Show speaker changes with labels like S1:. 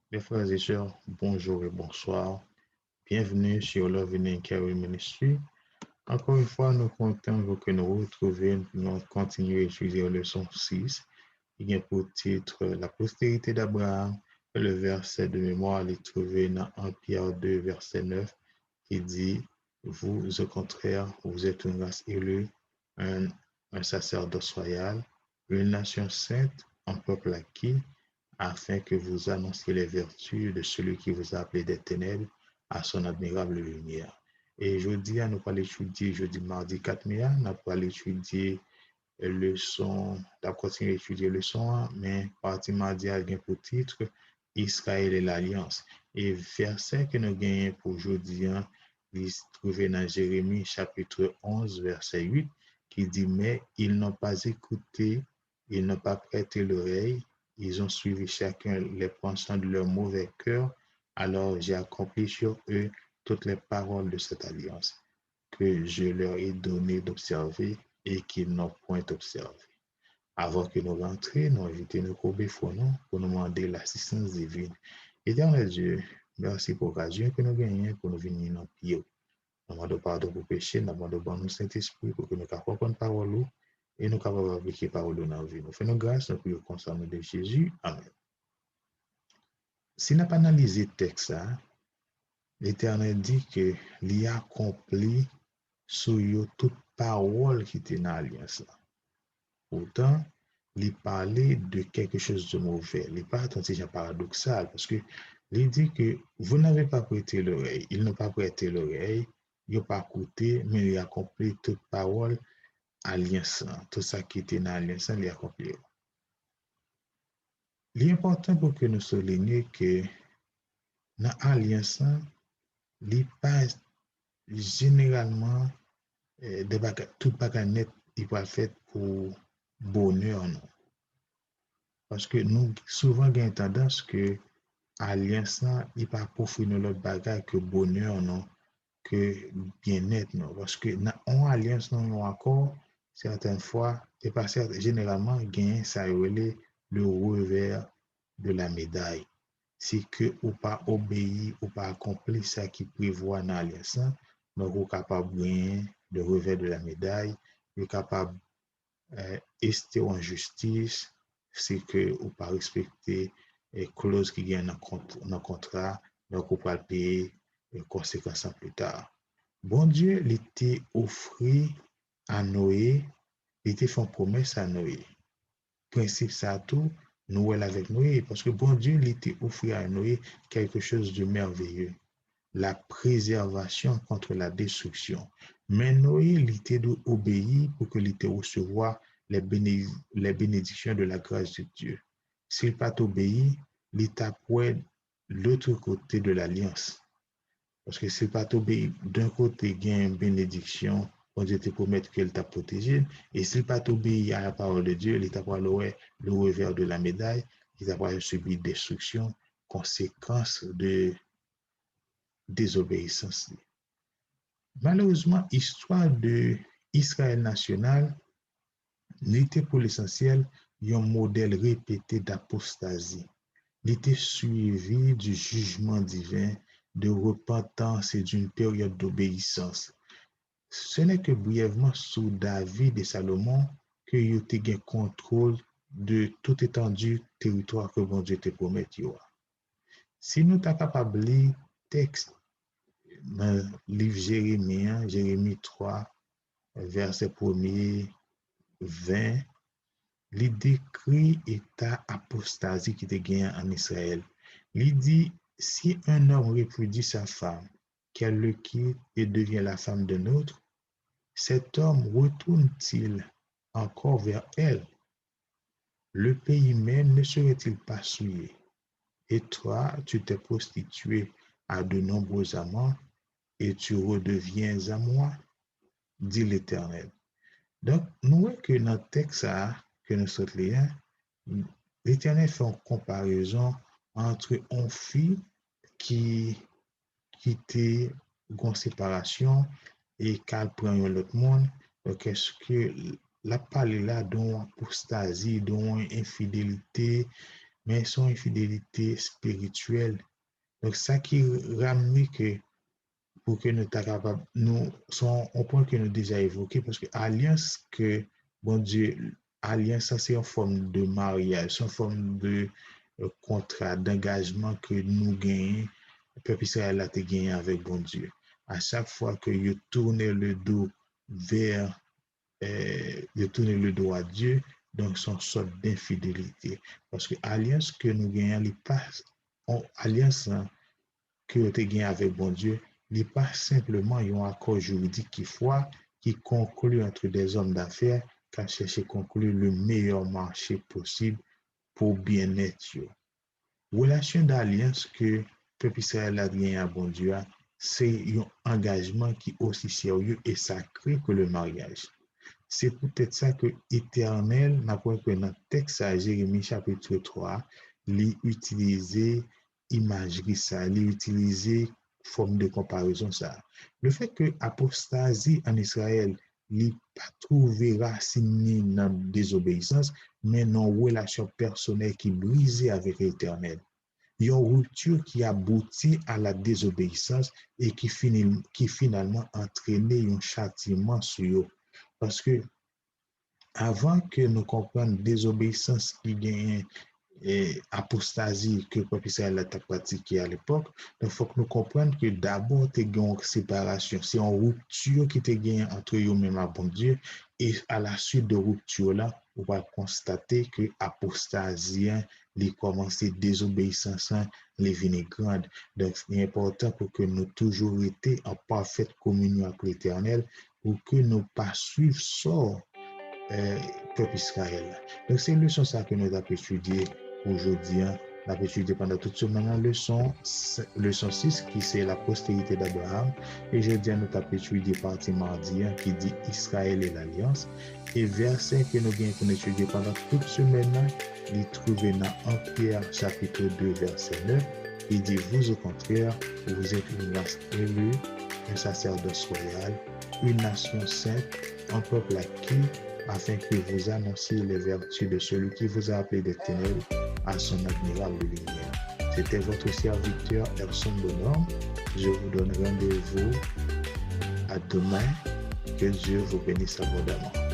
S1: Mes frères et sœurs, bonjour et bonsoir. Bienvenue sur Love and Carry Ministry. Encore une fois, nous comptons que nous retrouver pour continuer à étudier la leçon 6, qui a pour titre La postérité d'Abraham. Et le verset de mémoire est trouvé dans 1 Pierre 2, verset 9, qui dit Vous, au contraire, vous êtes une race élue, un, un sacerdoce royal, une nation sainte, un peuple acquis, afin que vous annonciez les vertus de celui qui vous a appelé des ténèbres à son admirable lumière. Et jeudi, nous allons étudier, jeudi, mardi 4 mai, nous allons étudier leçon, nous continuer à étudier leçon 1, mais partie mardi a bien pour titre Israël et l'Alliance. Et verset que nous gagnons pour jeudi, il se trouve dans Jérémie chapitre 11, verset 8, qui dit, mais ils n'ont pas écouté, ils n'ont pas prêté l'oreille, ils ont suivi chacun les pensants de leur mauvais cœur, alors j'ai accompli sur eux toutes les paroles de cette alliance que je leur ai donné d'observer et qu'ils n'ont point observé. Avant que nous rentrions, nous invitons nos courbes pour nous demander l'assistance divine. Éternel Dieu, merci pour l'occasion que nous gagnons pour nous venir dans le pied. Nous demandons pardon pour péché, nous demandons bon nous Saint-Esprit pour que nous puissions comprendre la parole et nous capables d'appliquer la parole dans la vie. Nous faisons grâce, nous prions concernant de Jésus. Amen. Si nous n'avons pas analysé le texte, l'Éternel dit que l'y accompli sur toute parole qui était dans l'alliance. Pourtant, il parlait de quelque chose de mauvais. Il n'est pas attentif paradoxal parce que il dit que vous n'avez pas prêté l'oreille. Ils n'ont pas prêté l'oreille, ils n'ont pas écouté, mais il a accompli toute parole alliance. Tout ça qui était dans l'alliance, il a accompli. L'important pour que nous soulignions que dans l'alliance, il n'est pas généralement tout bagage net, il va fait pour bonheur, non. Parce que nous, souvent, avons tendance que alliance, il pas pour nous l'autre bagage que bonheur, non, que bien-être, non. Parce que dans une alliance, non, encore, certaines fois, et pas généralement, gain, ça relève le revers de la médaille. C'est que ou pas obéir, ou pas accomplir ça qui prévoit dans l'alliance, donc vous capable de gagner le revers de la médaille, vous capable rester en justice, c'est que ou pas respecter les clauses qui viennent dans le contrat, donc vous pas payer les conséquences plus tard. Bon Dieu, il était offert à Noé, il était fait une promesse à Noé. Principe ça tout, Noël avec Noé, parce que bon Dieu, il était offert à Noé quelque chose de merveilleux, la préservation contre la destruction. Mais Noé, il était d'obéir pour que l'était recevoir les bénédictions de la grâce de Dieu. S'il n'a pas obéi, l'État pourrait l'autre côté de l'alliance. Parce que s'il n'a pas obéi, d'un côté, il y a une bénédiction, bon Dieu te promet qu'elle t'a protégé. Et s'il n'a pas obéi à la parole de Dieu, l'État pourrait le revers de la médaille, il pourrait subir destruction, conséquence de désobéissance. Malheureusement, l'histoire de Israël national n'était pour l'essentiel un modèle répété d'apostasie. Il était suivi du jugement divin, de repentance et d'une période d'obéissance. Ce n'est que brièvement sous David et Salomon que ils ont eu contrôle de toute étendue territoire que bon Dieu te promet. Si nous sommes capables de lire texte dans le livre Jérémie, Jérémie 3, verset 1er, 20, il décrit l'état apostasie qui était gagné en Israël. Il dit, si un homme répudie sa femme, qu'elle le quitte et devient la femme d'un autre, cet homme retourne-t-il encore vers elle? Le pays même ne serait-il pas souillé? Et toi, tu t'es prostitué à de nombreux amants et tu redeviens à moi, dit l'Éternel. Donc, nous voyons que dans le texte que nous sommes lire, l'Éternel fait une comparaison entre une fille qui était en séparation et qu'elle prend l'autre monde. Donc, est-ce que la parole là d'une apostasie, d'une infidélité, mais son infidélité spirituelle. Donc, ça qui ramène que pour que nous soyons capables, nous sommes au point que nous déjà évoqué, parce que alliance que, bon Dieu, alliance, ça c'est une forme de mariage, c'est une forme de contrat, d'engagement que nous gagnons, le peuple Israël a gagné avec bon Dieu. À chaque fois que vous tournez le dos vers, tourner le dos à Dieu, donc c'est une sorte d'infidélité. Parce que alliance que nous gagnons, alliance que vous avez avec bon Dieu, n'est pas simplement un accord juridique qui conclut entre des hommes d'affaires qui cherchent à conclure le meilleur marché possible pour bien-être. Relation d'alliance que le peuple Israël a gagné à bon Dieu, c'est un engagement qui est aussi sérieux et sacré que le mariage. C'est peut-être ça que l'Éternel, dans le texte à Jérémie chapitre 3, l'utiliser imagerie ça, l'utiliser forme de comparaison ça. Le fait que apostasie en Israël n'est pas trouvé racine dans la désobéissance, mais dans une relation personnelle qui brisée avec l'Éternel. Il y a une rupture qui aboutit à la désobéissance et qui finalement entraîne un châtiment sur eux. Parce que avant que nous comprenions la désobéissance qui gagne et apostasie que le peuple Israël a pratiqué à l'époque, il faut que nous comprenions que d'abord, il y a une séparation. C'est une rupture qui est gagnée entre eux-mêmes et bon Dieu. Et à la suite de rupture là, on va constater que l'apostasie, les commencé désobéissance, les vignes grandes. Donc, c'est important pour que nous toujours été en parfaite communion avec l'Éternel, pour que nous pas suivre ça. Peuple Israël. Donc, c'est une leçon ça que nous avons étudié aujourd'hui. Nous avons étudié pendant toute semaine la leçon 6 qui c'est la postérité d'Abraham. Et jeudi, nous avons étudié partie mardi qui dit Israël et l'Alliance. Et verset que nous avons étudié pendant toute semaine, il est trouvé dans 1 Pierre chapitre 2 verset 9. Il dit vous au contraire, vous êtes une race élue, un sacerdoce royal, une nation sainte, un peuple acquis, afin que vous annonciez les vertus de celui qui vous a appelé des ténèbres à son admirable lumière. C'était votre serviteur Erson Bonhomme. Je vous donne rendez-vous à demain. Que Dieu vous bénisse abondamment.